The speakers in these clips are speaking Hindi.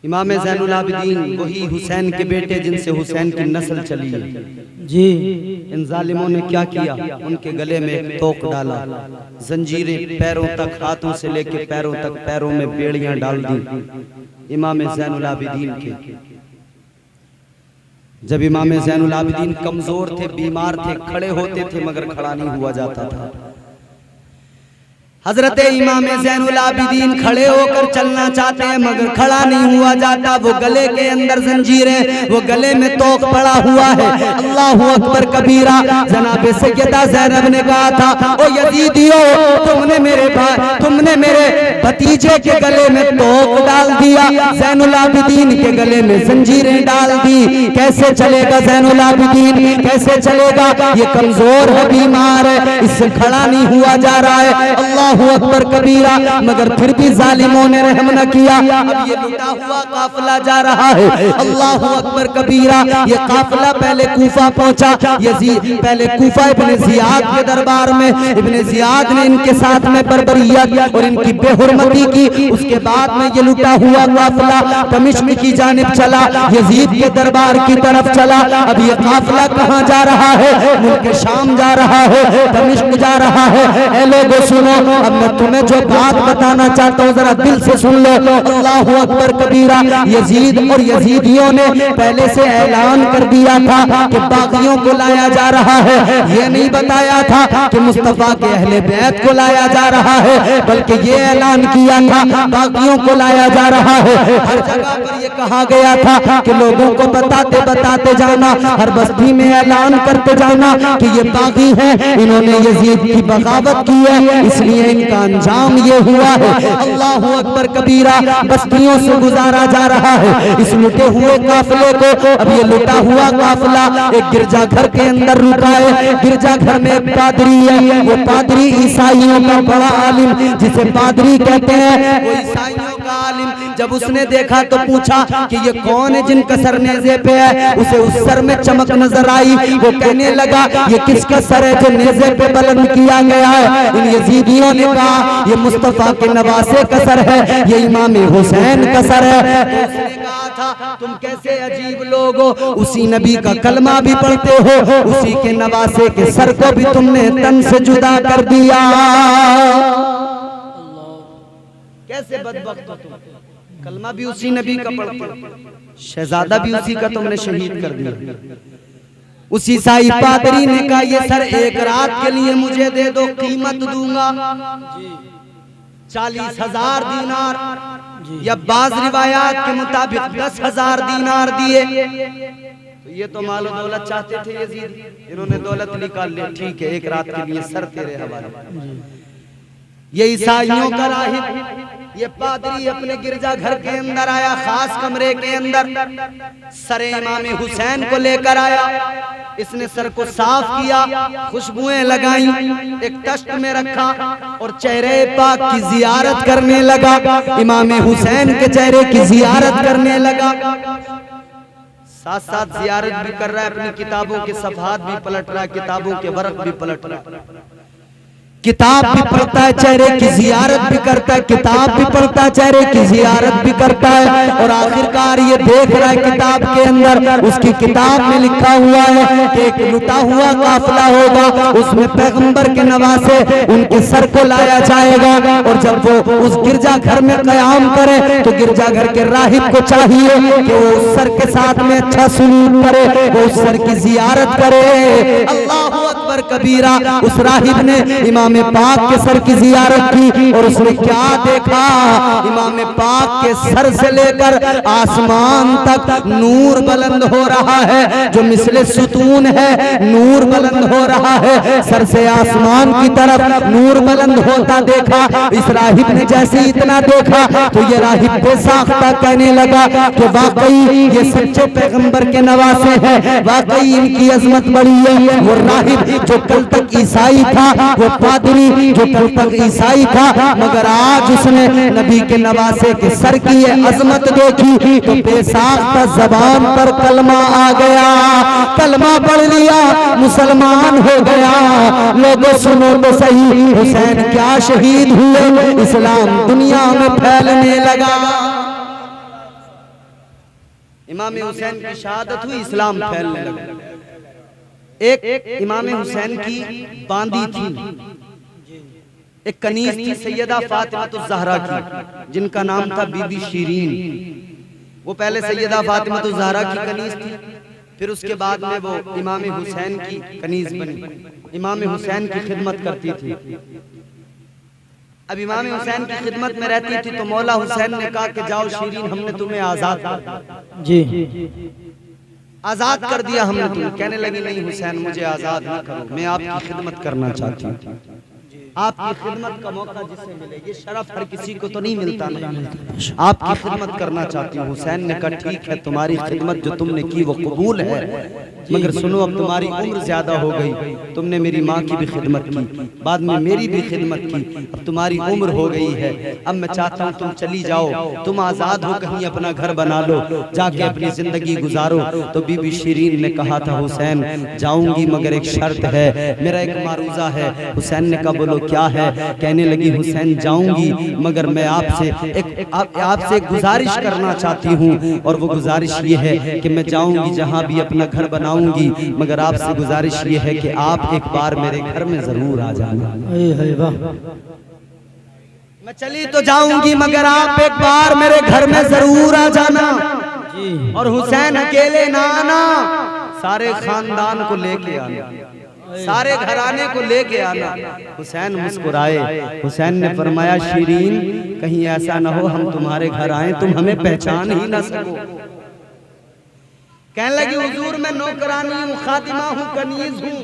इमाम ज़ैनुल आबिदीन वही हुसैन के बेटे जिनसे हुसैन की नस्ल चली है जी। इन जालिमों ने क्या किया, उनके गले में एक तोक डाला, जंजीरें पैरों तक, हाथों से लेके पैरों तक, पैरों में बेड़ियां डाल दी इमाम ज़ैनुल आबिदीन के। जब इमाम ज़ैनुल आबिदीन कमजोर थे, बीमार थे, खड़े होते थे मगर खड़ा नहीं हुआ जाता था। हजरत इमाम ज़ैनुल आबिदीन खड़े होकर चलना चाहते हैं मगर खड़ा नहीं हुआ जाता। वो गले के अंदर जंजीरें, वो गले में तोक पड़ा हुआ है। अल्लाहु अकबर कबीरा। जनाब सैयदा ज़ैनब ने कहा था, ओ यजीदियो, तुमने मेरे भतीजे के गले में तोक डाल दिया, ज़ैनुल आबिदीन के गले में जंजीरें डाल दी। कैसे चलेगा ज़ैनुल आबिदीन, कैसे चलेगा? ये कमजोर है, बीमार है, इससे खड़ा नहीं हुआ जा रहा है। अल्लाहु अकबर कबीरा। मगर फिर भी जालिमों ने रहम न किया। अब ये लुटा हुआ काफिला जा रहा है। अल्लाहु अकबर कबीरा। ये काफिला पहले कूफा पहुंचा। यजीद पहले कूफा इब्ने ज़ियाद के दरबार में, इब्ने ज़ियाद ने इनके साथ में बर्बरियत और इनकी बेहुरमती की। उसके बाद में ये लुटा हुआ काफिला दमिश्क की जानिब चला, यजीद के दरबार की तरफ चला। अब ये काफिला कहाँ जा रहा है? मुल्क शाम जा रहा है, दमिश्क जा रहा है। ऐ लोगों सुनो, अब मैं तुम्हें जो बात बताना चाहता हूँ जरा दिल से सुन लो। अल्लाहु अकबर कबीरा। यजीद और यजीदियों ने पहले से ऐलान कर दिया था कि बागियों को लाया जा रहा है। ये नहीं बताया था कि मुस्तफा के अहले बैत को लाया जा रहा है, बल्कि ये ऐलान किया था बागियों को लाया जा रहा है। हर जगह पर ये कहा गया था कि लोगों को बताते बताते जाना, हर बस्ती में ऐलान करते जाना कि ये बागी हैं, इन्होंने यजीद की बगावत की है, इसलिए इनका अंजाम ये हुआ है। अल्लाहु अकबर कबीरा। बस्तियों से गुजारा जा रहा है इस लुटे हुए काफिले को। अब ये लुटा हुआ काफिला एक गिरजाघर के अंदर रुका है। गिरजाघर में एक पादरी है, वो पादरी ईसाइयों का बड़ा आलिम, जिसे पादरी कहते हैं, वो ईसाइयों का आलिम। जब उसने देखा तो पूछा कि ये कौन है जिनका सर नेज़े पे है? उसे उस सर में चमक नजर आई। वो कहने लगा, ये किसका सर है जो नेज़े पे बुलंद किया गया है? इन यजीदियों ने कहा, ये मुस्तफा के नवासे का सर है, ये इमाम हुसैन का सर है। उसने कहा था, तुम कैसे अजीब लोग हो, उसी नबी का कलमा भी पढ़ते हो, उसी के नवासे के सर को भी तुमने तन से जुदा कर दिया। कैसे बदबख्त हो तुम, कलमा भी उसी नबी का पढ़ते हो, शहजादा भी उसी का तुमने शहीद कर दिया। उस ईसाई पादरी ने कहा, ये सर एक रात के लिए मुझे दे दो, कीमत दूंगा 40,000 दीनार, या बाज रिवायात के मुताबिक 10,000 दीनार दिए। तो ये तो मालो दौलत चाहते थे यजीद, इन्होंने दौलत निकाल ली। ठीक है, एक रात के लिए सर तेरे हवाले। ये ईसाइयों का राहिब, ये पादरी अपने गिरजा घर के अंदर आया, खास कमरे के अंदर सरे इमाम हुसैन को लेकर आया। इसने सर को साफ किया, खुशबुएं लगाई, एक तश्त में रखा और चेहरे पाक की जियारत करने लगा। इमाम हुसैन के चेहरे की जियारत करने लगा, साथ साथ जियारत भी कर रहा है, अपनी किताबों के सफहात भी पलट रहा है, किताबों के वर्क भी पलट रहा है, किताब भी पढ़ता है, चेहरे की जियारत भी करता है, किताब भी पढ़ता है, चेहरे की जियारत भी करता है। और आखिरकार ये देख रहा है किताब के अंदर, उसकी किताब में लिखा हुआ है कि एक लुटा हुआ काफिला होगा, उसमें पैगंबर के नवासे उनके सर को लाया जाएगा। और जब वो उस गिरजा घर में कयाम करे तो गिरजा घर के राहिब को चाहिए कि वो उस सर के साथ में अच्छा सुलूक करे, वो उस सर की जियारत करे। अल्लाहु अकबर कबीरा। उस राहिब ने इमाम पाक के सर की जियारत की और उसने क्या देखा? इमाम पाक के सर से लेकर आसमान तक नूर बुलंद हो रहा है, जो मिसले सुतून है, नूर बुलंद हो रहा है। सर से आसमान की तरफ नूर बुलंद होता देखा। इस राहिब ने जैसे इतना देखा तो ये राहिब बेसाख्ता कहने लगा कि वाकई ये सच्चे पैगंबर के नवासे हैं, वाकई इनकी अजमत बड़ी है। वो राहिब जो कल तक ईसाई था, वो पादरी जो कल तक ईसाई था, मगर आज उसने नबी के नवासे के सर की ये अजमत देखी तो बेसाख्ता जबान पर कलमा आ गया, कलमा पढ़ लिया, मुसलमान हो गया। लोगों सुनो तो सही, हुसैन क्या शहीद हुए, इस्लाम दुनिया में फैलने लगा। इमाम हुसैन की शहादत हुई, इस्लाम फैलने लगा। एक इमाम हुसैन की बांदी थी, एक कनीज थी सैयदा फातिमा ज़हरा की, जिनका नाम था बीबी शीरीन। वो पहले सैयदा फातिमा ज़हरा की कनीज थी, फिर उसके बाद में वो इमाम हुसैन की कनीज बनी, इमाम हुसैन की खिदमत करती थी। अब इमाम हुसैन की खिदमत में रहती थी तो मौला हुसैन ने कहा कि जाओ शीरीन, हमने तुम्हें आजाद कर दिया। जी, आजाद कर दिया हमने तुम्हें। कहने लगी नहीं हुसैन, मुझे आजाद ना करो, मैं आपकी खिदमत करना चाहती हूँ। आपकी खिदमत का मौका जिसे मिले, ये शरफ हर किसी को तो नहीं मिलता ना, आपकी खिदमत करना चाहती हूँ। हुसैन ने कहा ठीक है, तुम्हारी खिदमत जो तुमने की वो कबूल है, मगर सुनो अब तुम्हारी उम्र ज्यादा हो गई, तुमने मेरी माँ की भी खिदमत की, बाद में मेरी भी खिदमत की, अब तुम्हारी उम्र हो गई है, अब मैं चाहता हूँ तुम चली जाओ, तुम आजाद हो, कहीं अपना घर बना लो, जाके अपनी जिंदगी गुजारो। तो बीबी शीरीन ने कहा था हुसैन जाऊंगी मगर एक शर्त है, मेरा एक मारूजा है। हुसैन ने कहा बोलो क्या है? कहने लगी हुसैन जाऊंगी मगर मैं आपसे एक गुजारिश करना चाहती हूँ, और वो गुजारिश ये है कि मैं जाऊंगी जहाँ भी अपना घर बनाऊंगी, मगर आपसे गुजारिश ये है कि आप एक बार मेरे घर में जरूर आ जाना। मैं चली तो जाऊंगी मगर आप एक बार मेरे घर में जरूर आ जाना। और हुसैन अकेले ना आना, सारे खानदान को लेके आना, सारे घराने को लेके आना। हुसैन मुस्कुराए, हुसैन ने फरमाया शीरीन कहीं ऐसा ना हो हम तुम्हारे घर आए तुम हमें पहचान ही ना सको। कहने लगी हुजूर मैं नौकरानी हूँ, खादिमा हूँ, कनीज हूँ,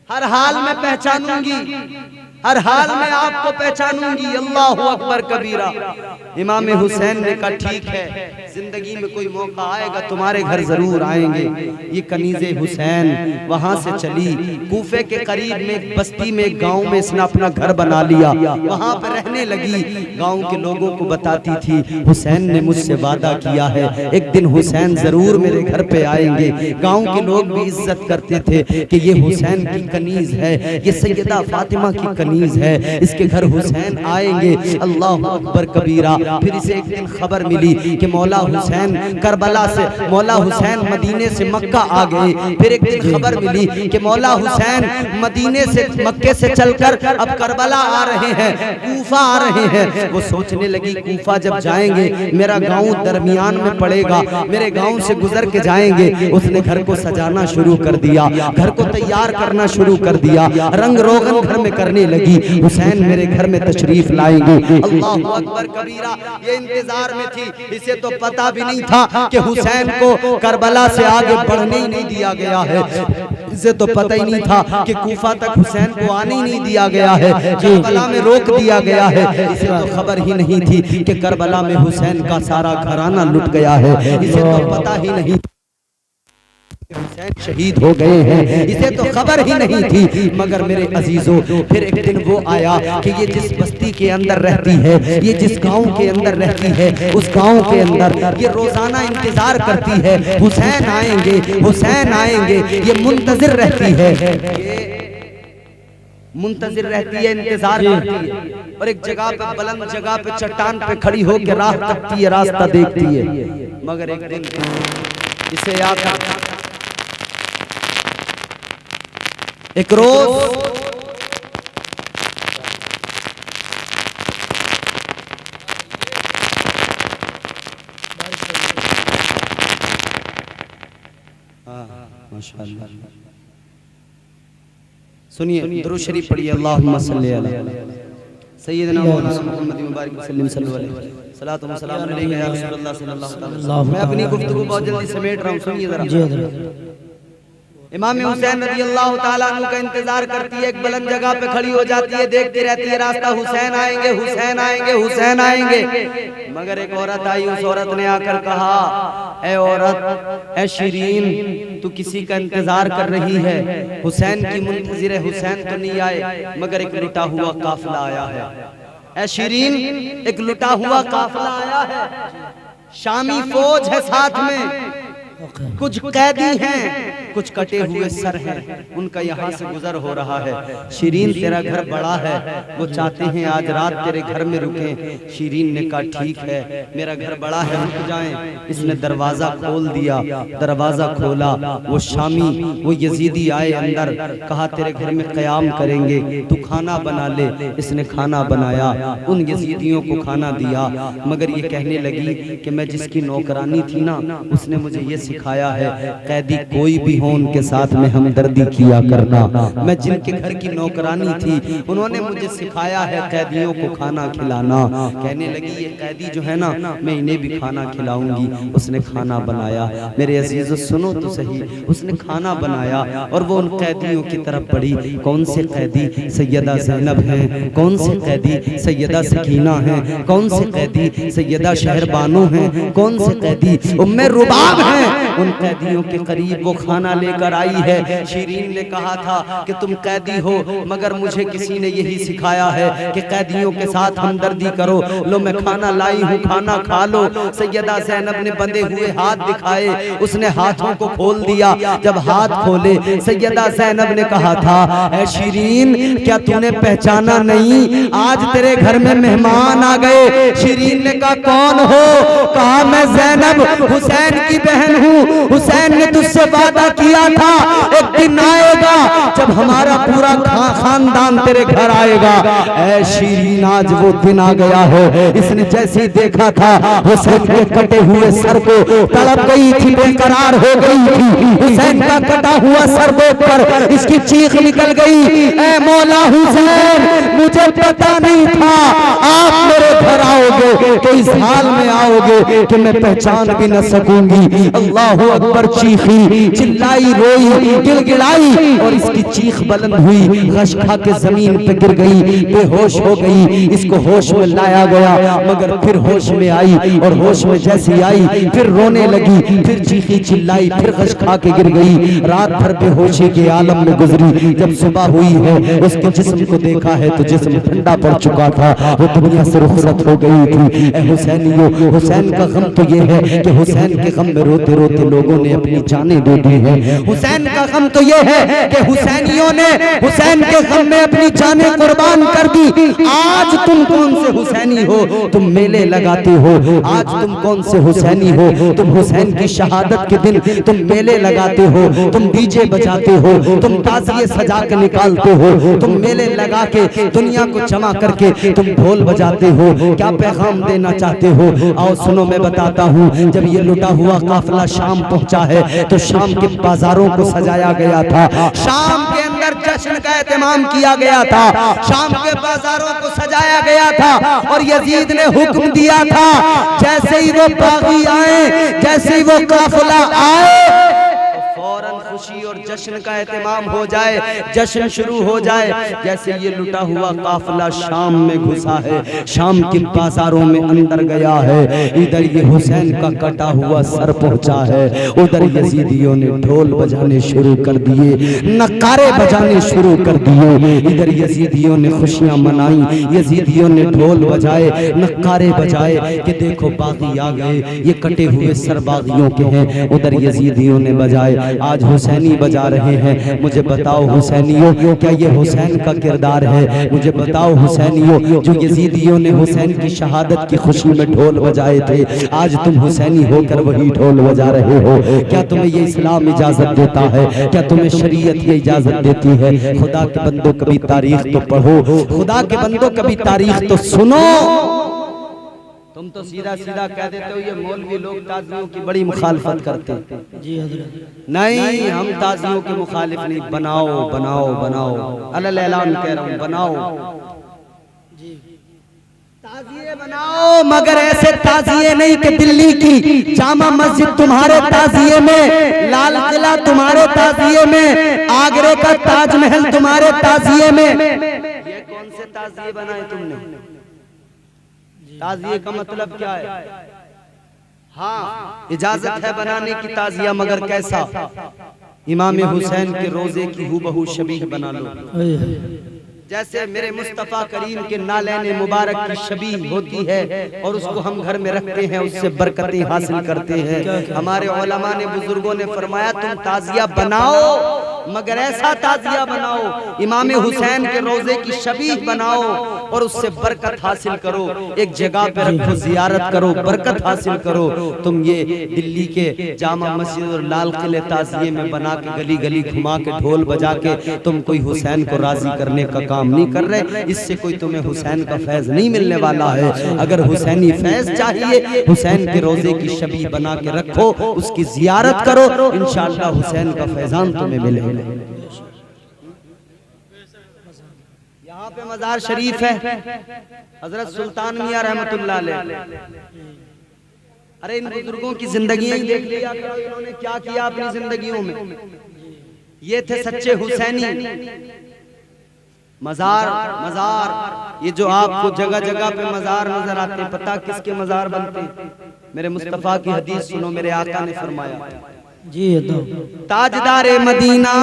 हर हाल में पहचानूंगी, हर हाल में आपको पहचानूंगी। अल्लाहु अकबर कबीरा। इमाम हुसैन ने कहा ठीक है, जिंदगी में कोई मौका आएगा तुम्हारे घर जरूर आएंगे। ये कनीज़े हुसैन वहां से चली, कूफे के करीब में एक बस्ती में, एक गांव में इसने अपना घर बना लिया, वहां पर रहने लगी। गांव के लोगों को बताती थी हुसैन ने मुझसे वादा किया है एक दिन हुसैन जरूर मेरे घर पे आएंगे। गांव के लोग भी इज्जत करते थे कि ये हुसैन की कनीज है, ये सैयदा फातिमा की कनीज है, इसके घर हुसैन आएंगे। अल्लाह अकबर कबीरा। फिर इसे एक दिन खबर मिली कि मौला हुसैन करबला से, मौला हुसैन मदीने से मक्का आ गए। फिर एक दिन खबर मिली कि मौला हुसैन मदीने से, मक्के से चलकर अब करबला आ रहे हैं, कूफा आ रहे हैं। वो सोचने लगी कूफा जब जाएंगे मेरा गांव दरमियान में पड़ेगा, मेरे गांव से गुजर के जाएंगे। उसने घर को सजाना शुरू कर दिया, घर को तैयार करना शुरू कर दिया, रंग रोगन घर में करने लगी। हुसैन मेरे घर में तशरीफ लाएंगे। अल्लाह अकबर कबीरा। ये इंतजार में थी, इसे तो पता भी नहीं था कि हुसैन को करबला से आगे बढ़ने ही नहीं दिया गया है। इसे तो पता ही नहीं था कि कूफा तक हुसैन को आने ही नहीं दिया गया है, करबला में रोक दिया गया है। इसे तो खबर ही नहीं थी कि करबला में हुसैन का सारा घराना लुट गया है। इसे तो पता ही नहीं हुसैन शहीद हो गए हैं, इसे तो खबर ही नहीं थी। मगर मेरे अजीजों फिर एक दिन वो आया कि ये जिस बस्ती के अंदर रहती है, ये जिस गांव के अंदर रहती है, उस गांव के अंदर ये रोजाना इंतजार करती है हुसैन आएंगे, हुसैन आएंगे। ये मुंतजिर रहती है, मुंतजिर रहती है, इंतजार करती है। और एक जगह पे, बुलंद जगह पे, चट्टान पे खड़ी होकर राह तकती है, रास्ता देखती है। मगर एक दिन इसे आकर एक रोज माशाअल्लाह सुनिए, दुरूद शरीफ पढ़िए। अल्लाहुम्मा सल्ली अला सय्यिदना मुहम्मद मुबारक वसल्लम सल्लल्लाहु अलैहि वसल्लम। सलातो व सलाम अलैका या रसूलल्लाह सल्लल्लाहु अलैहि वसल्लम। मैं अपनी गुफ्तगू बहुत जल्दी समेट रहा हूँ, सुनिए जरा। इमाम हुसैन रज़ी अल्लाह ताला अन्हु का इंतजार करती है, एक बुलंद जगह पे खड़ी हो जाती है, देखती रहती है रास्ता, हुसैन आएंगे, हुसैन आएंगे, हुसैन आएंगे। मगर एक औरत आई, उस औरत ने आकर कहा ए औरत, ए शीरीन, तू किसी का इंतजार कर रही है, हुसैन की मुंतजिर है, हुसैन तो नहीं आए मगर एक लुटा हुआ काफिला आया है। ए शीरीन, एक लुटा हुआ काफिला आया है, शामी फौज है साथ में, कुछ कैदी हैं, कुछ कटे हुए सर हैं, उनका यहाँ से गुजर हो रहा है। शिरीन तेरा घर बड़ा है, वो चाहते हैं आज रात तेरे घर में रुकें। शिरीन ने कहा ठीक है, मेरा घर बड़ा है, रुक जाएं। इसने दरवाजा खोल दिया, दरवाजा खोला, वो शामी वो यजीदी आए अंदर, कहा तेरे घर में क़याम करेंगे, तू खाना बना ले। इसने खाना बनाया, उन यजीदियों को खाना दिया, मगर ये कहने लगी कि मैं जिसकी नौकरानी थी ना, उसने मुझे ये सिखाया है कैदी कोई भी हो उनके साथ में हमदर्दी किया करना। मैं जिनके घर की नौकरानी थी उन्होंने मुझे सिखाया है कैदियों को खाना खिलाना। कहने लगी ये कैदी जो है ना, मैं इन्हें भी खाना खिलाऊंगी। उसने खाना बनाया, मेरे अजीजों सुनो तो सही, उसने खाना बनाया और वो उन कैदियों की तरफ बढ़ी। कौन से कैदी? सैयदा ज़ैनब हैं, कौन से कैदी? सैयदा सकीना हैं, कौन से कैदी? सैयदा शहरबानो हैं, कौन से कैदी? उम्मे रुबाब हैं। उन कैदियों के करीब वो खाना लेकर आई है। शिरीन ने कहा था कि तुम कैदी हो, मगर मुझे किसी ने यही सिखाया है कि कैदियों के साथ हमदर्दी करो। लो मैं खाना लाई हूँ, खाना खा लो। सैयदा ज़ैनब ने बंधे हुए हाथ दिखाए, उसने हाथों को खोल दिया। जब हाथ खोले, सैयदा ज़ैनब ने कहा था ऐ शिरीन, क्या तूने पहचाना नहीं? आज तेरे घर में मेहमान आ गए। शिरीन ने कहा कौन हो? कहा मैं ज़ैनब हुसैन की बहन हूँ। हुसैन ने तुझसे वादा किया था एक दिन आएगा जब हमारा पूरा खानदान तेरे घर आएगा। ऐ शिरीन, आज वो दिन आ गया है। इसने जैसे ही देखा था हुसैन के कटे हुए सर को, तड़प गई थी, बेकरार हो गई थी। हुसैन का कटा हुआ सर देख कर इसकी चीख निकल गई, ऐ मौला हुसैन, मुझे पता नहीं था आप मेरे घर आओगे, तो इस हाल में आओगे कि मैं पहचान भी न सकूंगी। अल्लाहु अकबर चीखी, चिल्लाई, रोई, गिड़गिड़ाई और इसकी चीख बुलंद हुई, गश खा के जमीन पे गिर गई, बेहोश हो गई। इसको होश में लाया गया, मगर फिर होश में आई और होश में जैसी आई फिर रोने लगी, फिर चीखी चिल्लाई, फिर गश खा के गिर गई। रात भर बेहोशी के आलम में गुजरी। जब सुबह हुई है, उसके जिस्म को देखा है तो जिस्म ठंडा पड़ चुका था, वो दुनिया से रुखसत हो गई थी। ए हुसैनियों, हुसैन का गम तो ये है कि हुसैन के गम में रोते रोते लोगों ने अपनी जानें दे दी है। हुसैन का गम तो ये है कि हुसैनियों ने हुसैन के गम में अपनी जानें कुर्बान कर दी। आज तुम कौन से हुसैनी हो? तुम मेले लगाते हो। आज तुम कौन से हुसैनी हो? तुम हुसैन की शहादत के दिन तुम मेले लगाते हो, तुम डीजे बजाते हो, तुम ताजिए सजा के निकालते हो, तुम मेले लगा के दुनिया को जमा करके तुम ढोल बजाते हो। क्या पैगाम देना चाहते हो? आओ सुनो, मैं बताता हूँ। जब ये लुटा हुआ काफिला शाम पहुंचा है तो शाम के बाजारों को सजाया गया था, शाम के अंदर जश्न का एहतमाम किया गया था, शाम के बाजारों को सजाया गया था। और यजीद ने हुक्म दिया था जैसे ही वो बागी आए, जैसे ही वो काफिला आए, फौरन खुशी और जश्न का एहतमाम हो जाए, जश्न शुरू हो जाए। जैसे ये लुटा हुआ काफिला शाम में घुसा है, शाम के बाजारों में अंदर गया है, इधर ये हुसैन का कटा हुआ सर पहुंचा है, उधर यजीदियों ने ढोल बजाने शुरू कर दिए, नक्कारे बजाने शुरू कर दिए। इधर यजीदियों ने खुशियां मनाई, यजीदियों ने ढोल बजाए, नक्कारे बजाए कि देखो बागी आ गए, ये कटे हुए सर बागियों के हैं। उधर यजीदियों ने बजाए, आज हुसैनी बजा रहे हैं। मुझे बताओ हुसैनियों, क्या ये हुसैन का किरदार है? मुझे बताओ हुसैनियों, जो यजीदियों ने हुसैन की शहादत की खुशी में ढोल बजाए थे, आज तुम हुसैनी होकर वही ढोल बजा रहे हो। क्या तुम्हें ये इस्लाम इजाजत देता है? क्या तुम्हें शरीयत ये इजाजत देती है? खुदा के बंदो कभी तारीख तो पढ़ो, खुदा के बंदो कभी तारीख तो सुनो। तुम तो सीधा सीधा कह देते हो ये मौलवी लोग ताजियों की बड़ी मुखालफत करते हैं। जी हज़रत, नहीं, हम ताजियों के मुखालिफ नहीं। बनाओ बनाओ बनाओ, अलल ऐलान कह रहा हूँ, बनाओ ताजिए बनाओ, मगर ऐसे ताजिए नहीं कि दिल्ली की जामा मस्जिद तुम्हारे ताजिए में, लाल किला तुम्हारे ताजिए में, आगरे का ताजमहल तुम्हारे ताजिए में। ये कौन से ताजिए बनाए तुमने? ताजिए का मतलब क्या है? हाँ, इजाजत है बनाने की ताजिया, मगर कैसा? इमाम हुसैन के रोजे की हूबहू शबीह बना लो। जैसे मेरे मुस्तफ़ा करीम के नालैन मुबारक की शबी होती है और उसको हम घर में रखते हैं, उससे बरकतें हासिल करते हैं। हमारे उलमा ने, बुजुर्गों ने फरमाया तुम ताजिया बनाओ, मगर ऐसा ताजिया बनाओ, इमाम हुसैन के रोजे की शबी बनाओ और उससे बरकत हासिल करो। एक जगह पे रखो, जियारत करो, बरकत हासिल करो। तुम ये दिल्ली के जामा मस्जिद और लाल किले ताजिए में बना के गली गली घुमा के ढोल बजा के तुम कोई हुसैन को राजी करने का काम नहीं कर रहे। इससे कोई तुम्हें हुसैन का फैज नहीं मिलने वाला है। अगर हुसैनी फैज चाहिए, हुसैन के रोजे की शबी बना के रखो, उसकी जियारत करो, इंशाअल्लाह हुसैन का फैजान तुम्हें मिलेगा। यहाँ पे मजार शरीफ है, हजरत सुल्तान मियां रहमतुल्लाह अलैह। अरे इन बुजुर्गों की जिंदगी देख लिया करो, इन्होंने क्या किया अपनी जिंदगियों में। ये थे सच्चे हुसैनी। मजार मजार ये जो आपको जगह जगह पे मजार नजर आते हैं, पता किसके मजार बनते हैं? मेरे मुस्तफा की हदीस सुनो, मेरे आका ने फरमाया जी ताजदारे मदीना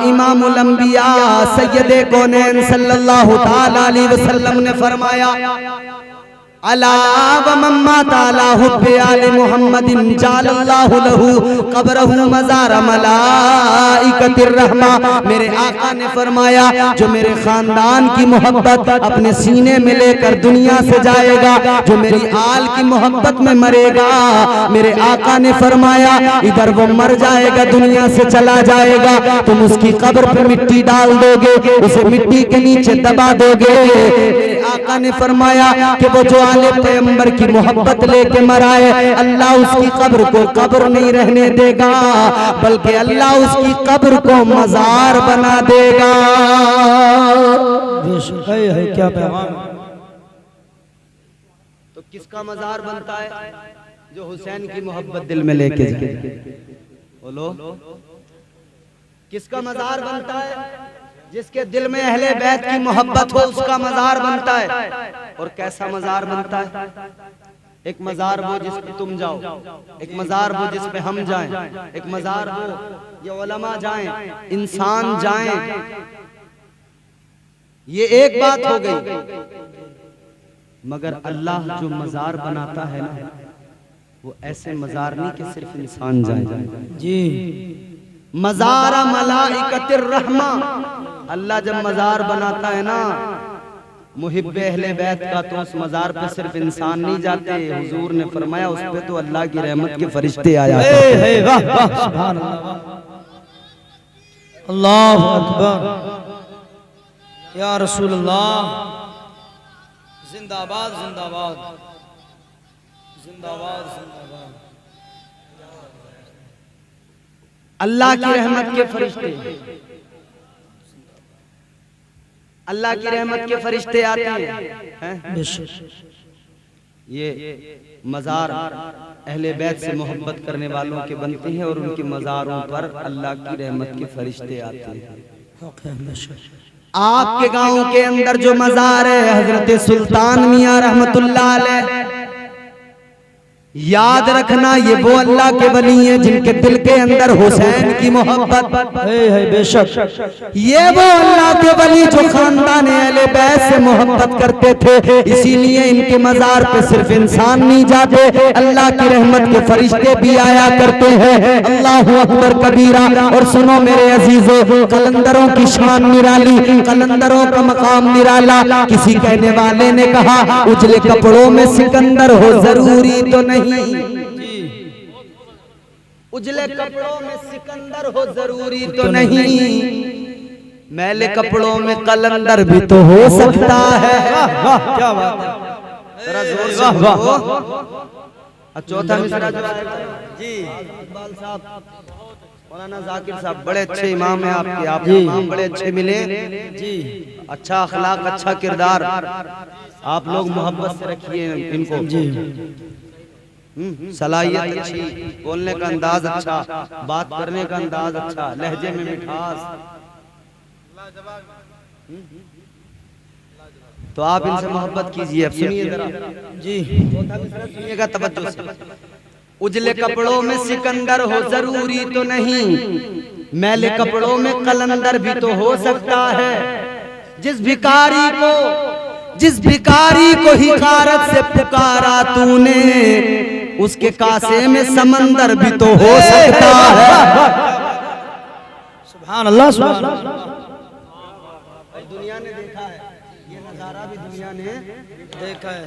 इमामुल अंबिया सैयदे कौनैन सल्लल्लाहु ताला अलैहि वसल्लम ने फरमाया अला व मम्मा ताला हुब्बे आले मुहम्मदिन जालल्लाहु लहू कब्रहु मजार मलाइकतिर रहमा। मेरे आका ने फरमाया जो मेरे खानदान की मोहब्बत अपने सीने में लेकर दुनिया से जाएगा, जो मेरी आल की मोहब्बत में मरेगा, मेरे आका ने फरमाया इधर वो मर जाएगा, दुनिया से चला जाएगा, तुम उसकी कब्र पे मिट्टी डाल दोगे, उसे मिट्टी के नीचे दबा दोगे। मेरे आका ने फरमाया कि वो जो पैगंबर की मोहब्बत लेके मराए, अल्लाह उसकी कब्र को कब्र नहीं रहने देगा, बल्कि अल्लाह उसकी कब्र को मजार बना देगा। है क्या पैगाम। तो किसका मजार बनता है? जो हुसैन की मोहब्बत दिल में लेके जाए। बोलो किसका मजार बनता है? जिसके दिल में अहले बैत की मोहब्बत हो, उसका मजार बनता है। और कैसा मजार बनता है? एक मजार वो जिस पे तुम जाओ, एक मजार वो जिस पे हम जाएं, एक मजार वो ये उलमा जाएं, इंसान जाएं। ये एक बात हो गई, मगर अल्लाह जो मजार बनाता है ना, वो ऐसे मजार नहीं कि सिर्फ इंसान जाए जी। मजार मलाइकतिर रहमा, अल्लाह जब मजार बनाता है ना मुहिब्बे अहले बैत का, तो उस मजार पे सिर्फ इंसान नहीं जाते। हुजूर ने फरमाया उस पे तो अल्लाह की रहमत के फरिश्ते आ जाते हैं। वाह वाह सुभान अल्लाह, अल्लाहु अकबर या रसूल अल्लाह। जिंदाबाद जिंदाबाद जिंदाबाद जिंदाबाद। अल्लाह की रहमत के फरिश्ते, अल्लाह की रहमत के फरिश्ते आते हैं। ये मजार अहले बैत से मोहब्बत करने वालों के बनते हैं और उनके मजारों पर अल्लाह की रहमत के फरिश्ते आते हैं। आपके गांव के अंदर जो मजार है हजरत सुल्तान मियां रहमतुल्लाह अलैह, याद रखना ये वो अल्लाह के वली हैं जिनके दिल के अंदर हुसैन की मोहब्बत है। बेशक ये वो अल्लाह के वली जो खानदान अहले बैत से मोहब्बत करते थे, इसीलिए इनके मजार पे सिर्फ इंसान नहीं जाते, अल्लाह की रहमत के फरिश्ते भी आया करते हैं। अल्लाहु अकबर कबीरा। और सुनो मेरे अजीजों, कलंदरों की शान निराली, कलंदरों का मकाम निराला। किसी कहने वाले ने कहा उजले कपड़ों में सिकंदर हो, जरूरी तो नहीं। उजले कपड़ों में सिकंदर हो जरूरी तो नहीं, मैले कपड़ों में कलंदर भी तो हो सकता है। क्या बात है, जरा जोर से बोलो। चौथा मिसरा जी इकबाल साहब, मौलाना जाकिर साहब बड़े अच्छे इमाम हैं आपके, आप इमाम बड़े अच्छे मिले जी। अच्छा अखलाक, अच्छा किरदार, आप लोग मोहब्बत से रखिए इनको जी। सलाहियत अच्छी, बोलने का अंदाज अच्छा, बात करने का अंदाज अच्छा, लहजे में मिठास। तो आप इनसे मोहब्बत कीजिए। अब सुनिए जरा जी, सुनिएगा तवज्जो से। उजले कपड़ों में सिकंदर हो जरूरी तो नहीं, मैले कपड़ों में कलंदर भी तो हो सकता है। जिस भिखारी को हिकारत से पुकारा तूने, उसके कासे में समंदर भी तो हो सकता है। सुभान अल्लाह, सुभान अल्लाह। दुनिया ने देखा है, ये नजारा भी दुनिया ने देखा है।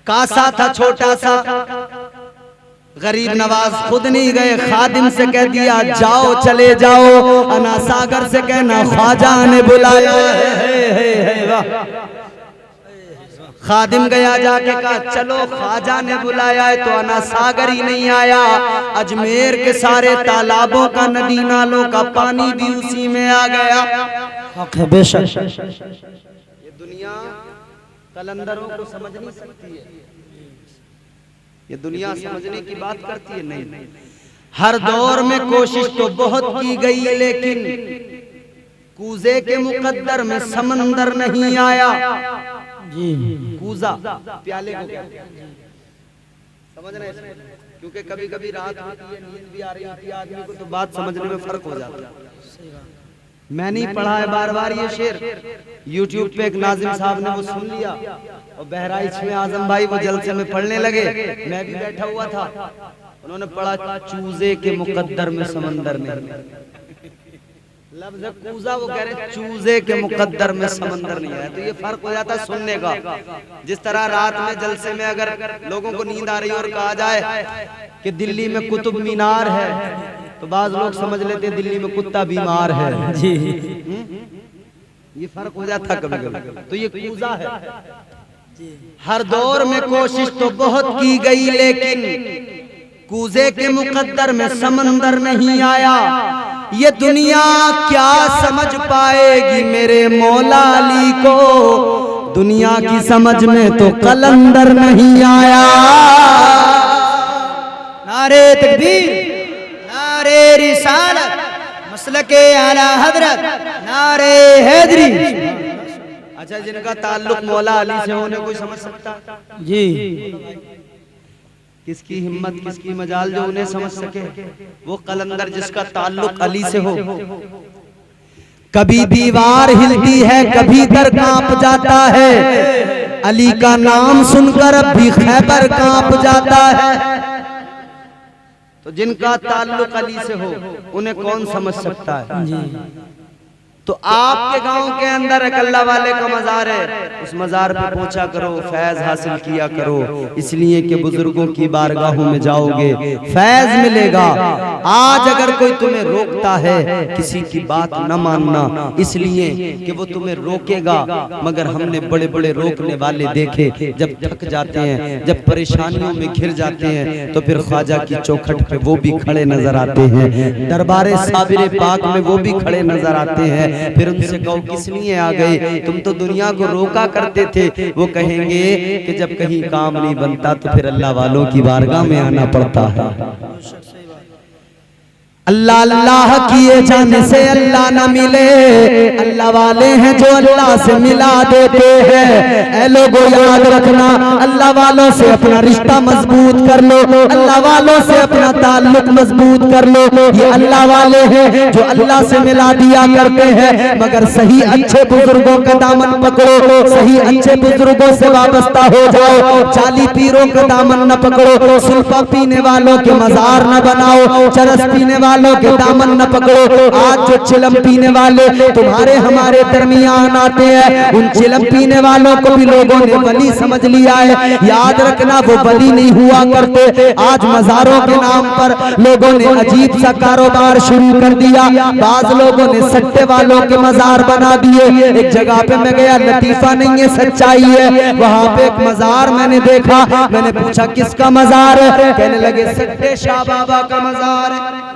कासा था छोटा सा, गरीब नवाज खुद नहीं गए, खादिम से कह दिया जाओ चले जाओ। अना सागर से कहना ख्वाजा ने बुलाया है। खादिम गया जाके कहा चलो ख्वाजा ने बुलाया है, तो अना सागर ही नहीं आया। अजमेर के सारे तालाबों का, नदी नालों का पानी भी उसी में आ गया। बेशक ये दुनिया कलंदरों को समझ नहीं सकती है, ये दुनिया समझने की बात करती है नहीं। हर दौर में कोशिश तो बहुत की गई, लेकिन कूजे के मुकद्दर में समंदर नहीं आया। जी, कूजा प्याले को कहते हैं, समझ रहे हैं? क्योंकि कभी कभी रात होती है, नींद भी आ रही होती है आदमी को, तो बात समझने में फर्क हो जाता है। मैं नहीं पढ़ा है बार बार ये शेर, यूट्यूब पे एक नाजिम साहब ने वो सुन लिया और बहराइच में आजम भाई वो जलसे में पढ़ने लगे, मैं भी बैठा हुआ था, उन्होंने पढ़ा चूजे के मुकद्दर में समंदर नहीं। लफ्ज़ कूजा वो कह रहे चूजे के मुकद्दर में समंदर नहीं है, तो ये फर्क हो जाता है सुनने का। जिस तरह रात में जलसे में अगर लोगों को नींद आ रही है और कहा जाए कि दिल्ली में कुतुब मीनार है, तो बाज लोग समझ लेते हैं दिल्ली में कुत्ता बीमार है। जी, ये फर्क हो जाता कभी कभी। तो ये कूजा है। हर दौर में कोशिश तो बहुत की गई, लेकिन कूजे के मुकद्दर में समंदर नहीं आया। ये दुनिया क्या समझ पाएगी मेरे मौला अली को, दुनिया की समझ में तो कलंदर नहीं आया। नारे तकबीर, नारे रिसालत, मसलके आला हजरत, नारे हैदरी। अच्छा, जिनका ताल्लुक मौला अली से होने कोई समझ सकता? जी, किसकी हिम्मत, किसकी मजाल जो उन्हें समझ सके। वो कलंदर जिसका ताल्लुक अली से हो। कभी दीवार हिलती है, कभी दर कांप जाता है, अली का नाम सुनकर अब भी खैबर कांप जाता है। तो जिनका ताल्लुक अली से हो उन्हें कौन समझ सकता है? तो आपके गांव के अंदर एक अल्लाह वाले का मजार है, उस मजार पे पहुंचा करो, फैज हासिल किया करो, इसलिए कि बुजुर्गों की बारगाहों में जाओगे फैज मिलेगा। आज अगर कोई तुम्हें रोकता है किसी की बात न मानना, इसलिए कि वो तुम्हें रोकेगा, मगर हमने बड़े बड़े रोकने वाले देखे, जब थक जाते हैं, जब परेशानियों में घिर जाते हैं, तो फिर ख्वाजा की चौखट पे वो भी खड़े नजर आते हैं, दरबारे साबिर पाक में वो भी खड़े नजर आते हैं। फिर उनसे कहो किस लिए आ गए, तुम तो दुनिया को रोका करते थे। वो कहेंगे कि जब कहीं काम नहीं बनता तो फिर अल्लाह वालों की बारगाह में आना पड़ता है। अल्लाह अल्लाह किए जाने से अल्लाह न मिले, अल्लाह वाले हैं जो अल्लाह से मिला देते हैं। ऐ लोगों याद रखना, अल्लाह वालों से अपना रिश्ता मजबूत कर लो, अल्लाह वालों से अपना ताल्लुक मजबूत कर लो। ये अल्लाह वाले हैं जो अल्लाह से मिला दिया करते हैं, मगर सही अच्छे बुजुर्गों का दामन पकड़ो, सही अच्छे बुजुर्गों से वाबस्ता हो जाओ। चाली पीरों का दामन न पकड़ो, सुल्फा पीने वालों के मजार न बनाओ, चरस पीने वालों के दामन न पकड़ो। आज जो चिलम पीने वाले तुम्हारे हमारे दरमियान आते हैं, उन चिलम पीने वालों को भी लोगों ने वली समझ लिया है। याद रखना वो वली नहीं हुआ करते। आज मजारों के नाम पर लोगों ने अजीब सा कारोबार शुरू कर दिया। बाज लोगों ने सट्टे वालों के मजार बना दिए। एक जगह पे मैं गया, लतीफा नहीं है सच्चाई है, वहां पे एक मजार मैंने देखा। मैंने पूछा किसका मजार है? कहने लगे सट्टे शाह बाबा का मजार है।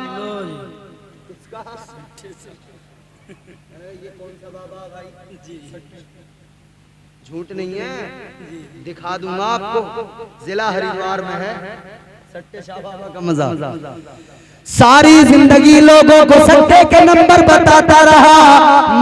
झूठ नहीं है, दिखा दूंगा आपको। जिला हरिद्वार में है, सट्टे शाह बाबा का मज़ार। सारी जिंदगी लोगों को सट्टे के नंबर बताता रहा,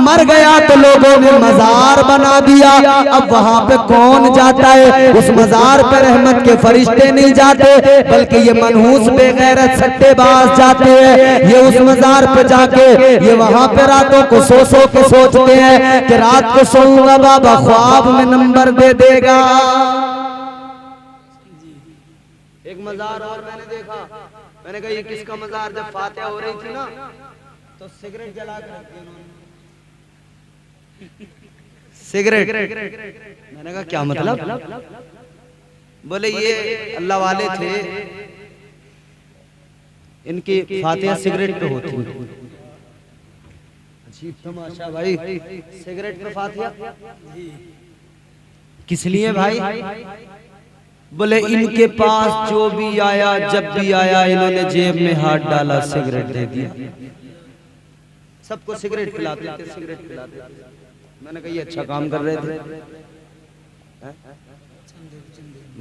मर गया तो लोगों ने मजार बना दिया। अब वहां पे कौन जाता है? उस मजार पे रहमत के फरिश्ते नहीं जाते, बल्कि ये मनहूस बेगैरत सट्टेबाज जाते हैं। ये उस मजार पे जाके ये वहां पे रातों को सो के सोचते हैं कि रात को सोऊंगा बाबा ख्वाब में नंबर दे देगा। एक मजार और मैंने देखा, मैंने कहा ये किसका मजार? जब फातिहा हो रही थी ना तो सिगरेट जला के रखी उन्होंने, सिगरेट। मैंने कहा क्या मतलब? बोले ये अल्लाह वाले थे, इनकी फातिहा सिगरेट पे होती। अजीब तमाशा भाई, सिगरेट पे फातिहा किस लिए भाई? बोले इनके पास जो भी आया, जब भी आया, इन्होंने जेब में हाथ डाला, सिगरेट दे दिया। सबको सिगरेट पिलाते थे, सिगरेट पिलाते थे। मैंने कहा ये अच्छा काम कर रहे थे।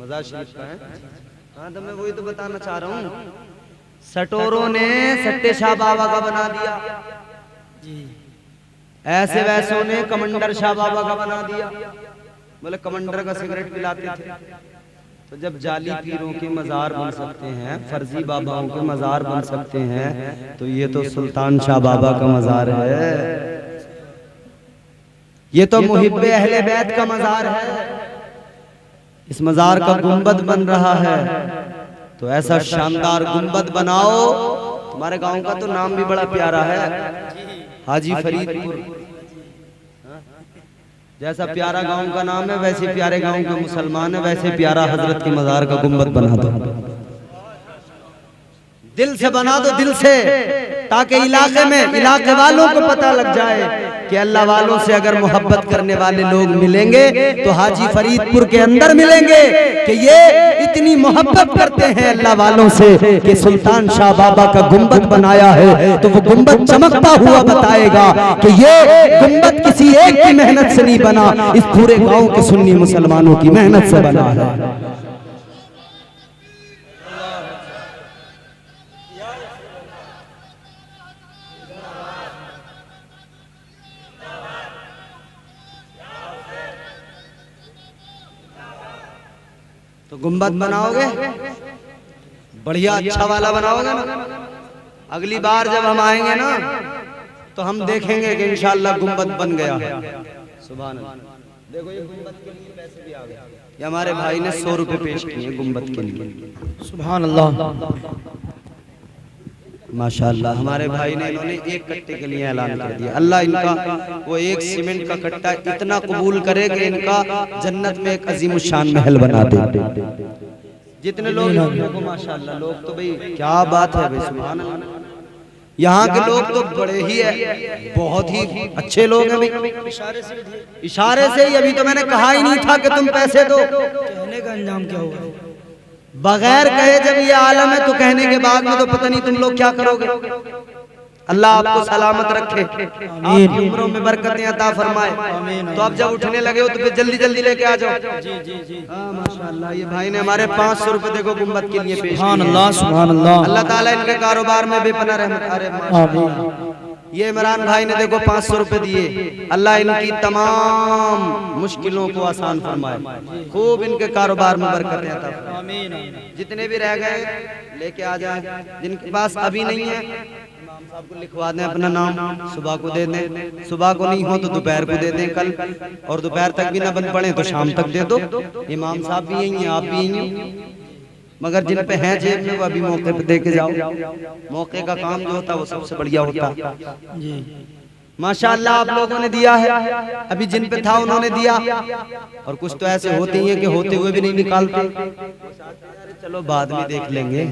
मज़ार शरीफ का है। हाँ तो मैं वही तो बताना चाह रहा हूँ, सटोरों ने सट्टे शाह बाबा का बना दिया, ऐसे वैसों ने कमंडर शाह बाबा का बना दिया। बोले कमंडर का सिगरेट पिलाते थे। तो जब जाली पीरों के मज़ार बन सकते हैं, फर्जी बाबाओं के मज़ार बन सकते हैं, तो ये तो सुल्तान शाह बाबा का मज़ार है, ये तो मुहिब्बे अहले बैत का मज़ार है। इस मज़ार का गुंबद बन रहा है, तो ऐसा शानदार गुंबद बनाओ। तुम्हारे गांव का तो नाम भी बड़ा प्यारा है, हाजी फरीदपुर। जैसा प्यारा गांव का नाम है, वैसे प्यारे गांव के मुसलमान है, वैसे प्यारा हजरत के मज़ार का गुंबद बना दो। दिल से बना दो, दिल से, ताकि इलाके में इलाके वालों को पता लग जाए कि अल्लाह वालों से अगर मोहब्बत करने वाले लोग मिलेंगे तो हाजी फरीदपुर के अंदर मिलेंगे कि ये इतनी मोहब्बत करते हैं अल्लाह वालों से कि सुल्तान शाह बाबा का गुंबद बनाया है, तो वो गुंबद चमकता हुआ बताएगा कि ये गुंबद किसी एक की मेहनत से नहीं बना, इस पूरे गांव के सुन्नी मुसलमानों की मेहनत से बना है। तो गुंबद बनाओगे, बढ़िया अच्छा वाला बनाओगे ना। अगली बार जब हम आएंगे ना तो हम देखेंगे कि इंशाअल्लाह गुंबद बन गया। सुभान अल्लाह। देखो ये गुंबद के लिए पैसे भी आ गए, ये हमारे भाई ने 100 रुपए पेश किए गुंबद के लिए। सुभान अल्लाह, माशाअल्लाह। हमारे भाई ने, इन्होंने एक कट्टे के लिए ऐलान कर दिया। अल्लाह इनका वो एक सीमेंट का कट्टा इतना कबूल करे कि इनका जन्नत में एक अजीम शान महल बना दे। जितने लोग को माशाअल्लाह, लोग तो भाई क्या बात है भाई, सुभान अल्लाह। यहाँ के लोग तो बड़े ही है, बहुत ही अच्छे लोग हैं भाई। इशारे से ही, अभी तो मैंने कहा ही नहीं था कि तुम पैसे दो, कहने का अंजाम क्या होगा? बगैर कहे जब ये आलम है तो कहने के बाद में तो पता नहीं तुम लोग क्या करोगे। अल्लाह आपको सलामत रखे, आपकी उम्रों में बरकतें अता फरमाए। तो अब जब उठने लगे हो तो फिर जल्दी जल्दी लेके आ जाओ। हाँ माशाअल्लाह, ये भाई ने हमारे 500 रुपए देखो गुंबद के लिए पेश सुभान अल्लाह, सुभान अल्लाह। अल्लाह ताला इनके कारोबार में बेपनाह रहमत करे। ये इमरान भाई ने देखो 500 रुपए दिए। अल्लाह इनकी तमाम मुश्किलों को आसान फरमाए, खूब इनके कारोबार में बरकतें अता फरमाए। जितने भी रह गए लेके आ जाए, जिनके पास अभी नहीं है इमाम साहब को लिखवा दें अपना नाम, सुबह को दे दें, सुबह को नहीं हो तो दोपहर को दे दें कल, और दोपहर तक भी ना बन पड़े तो शाम तक दे दो। इमाम साहब भी यही हैं, आप भी यही हैं, मगर जिन पे हैं जेब में वो अभी मौके पे दे के जाओ। मौके का काम जो होता है वो सबसे बढ़िया होता है। माशाअल्लाह आप लोगों ने दिया है, अभी जिन पे था उन्होंने दिया, और कुछ तो ऐसे होते ही हैं कि होते हुए भी नहीं निकालते। चलो बाद में देख लेंगे।